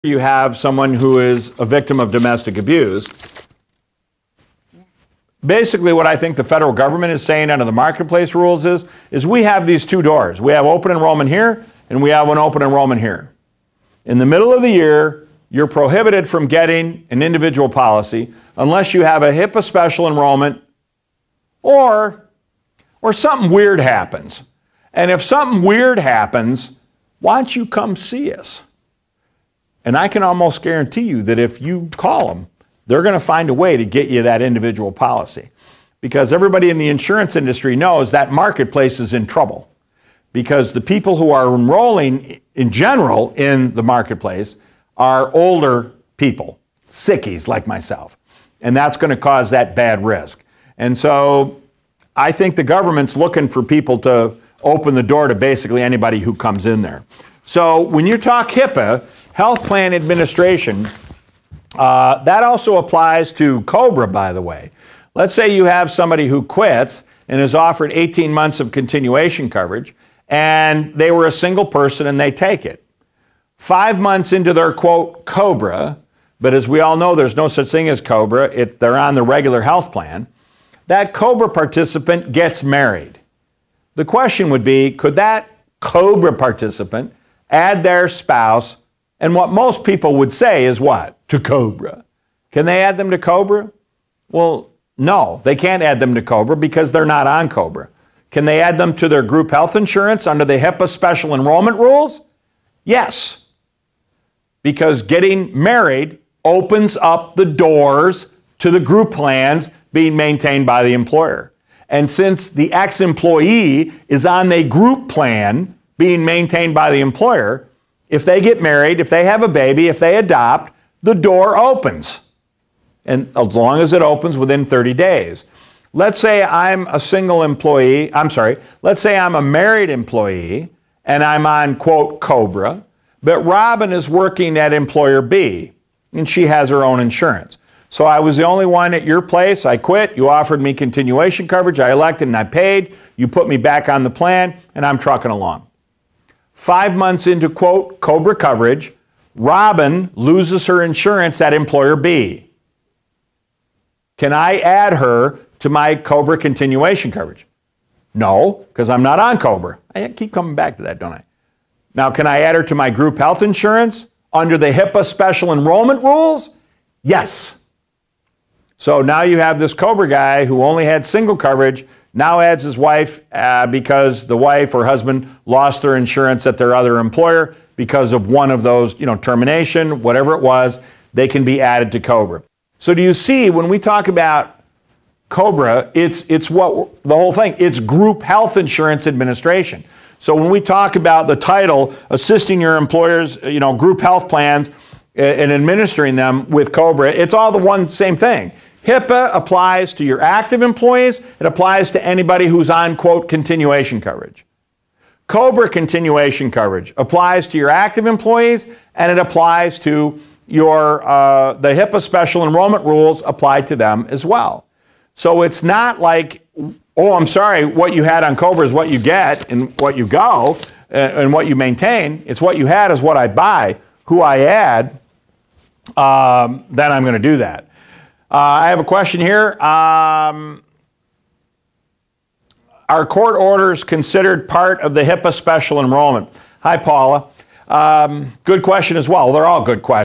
you have someone who is a victim of domestic abuse. Basically, what I think the federal government is saying under the marketplace rules is we have these two doors. We have open enrollment here, and we have an open enrollment here. In the middle of the year, you're prohibited from getting an individual policy unless you have a HIPAA special enrollment or something weird happens. And if something weird happens, why don't you come see us? And I can almost guarantee you that if you call them, they're going to find a way to get you that individual policy. Because everybody in the insurance industry knows that marketplace is in trouble. Because the people who are enrolling in general in the marketplace are older people, sickies like myself. And that's going to cause that bad risk. And so I think the government's looking for people to open the door to basically anybody who comes in there. So when you talk HIPAA, health plan administration, that also applies to COBRA, by the way. Let's say you have somebody who quits and is offered 18 months of continuation coverage, and they were a single person and they take it. 5 months into their, quote, COBRA, but as we all know, there's no such thing as COBRA. They're on the regular health plan. That COBRA participant gets married. The question would be, could that COBRA participant add their spouse, and what most people would say is what? To COBRA. Can they add them to COBRA? Well, no, they can't add them to COBRA because they're not on COBRA. Can they add them to their group health insurance under the HIPAA special enrollment rules? Yes, because getting married opens up the doors to the group plans being maintained by the employer. And since the ex-employee is on a group plan being maintained by the employer, if they get married, if they have a baby, if they adopt, the door opens. And as long as it opens within 30 days. Let's say I'm a single employee, let's say I'm a married employee and I'm on, quote, COBRA, but Robin is working at employer B and she has her own insurance. So I was the only one at your place. I quit. You offered me continuation coverage. I elected and I paid. You put me back on the plan and I'm trucking along. 5 months into, quote, COBRA coverage, Robin loses her insurance at employer B. Can I add her to my COBRA continuation coverage? No, because I'm not on COBRA. I keep coming back to that, don't I? Now, can I add her to my group health insurance under the HIPAA special enrollment rules? Yes. So now you have this COBRA guy who only had single coverage, now adds his wife because the wife or husband lost their insurance at their other employer because of one of those, termination, whatever it was, they can be added to COBRA. So do you see, when we talk about COBRA, it's what the whole thing, it's group health insurance administration. So when we talk about the title, assisting your employers, group health plans and administering them with COBRA, it's all the same thing. HIPAA applies to your active employees. It applies to anybody who's on, quote, continuation coverage. COBRA continuation coverage applies to your active employees, and it applies to your, the HIPAA special enrollment rules apply to them as well. So it's not like, oh, I'm sorry, what you had on COBRA is what you get and what you go and what you maintain. It's what you had is what I buy. Who I add, then I'm going to do that. I have a question here. Are court orders considered part of the HIPAA special enrollment? Hi, Paula. Good question as well. They're all good questions.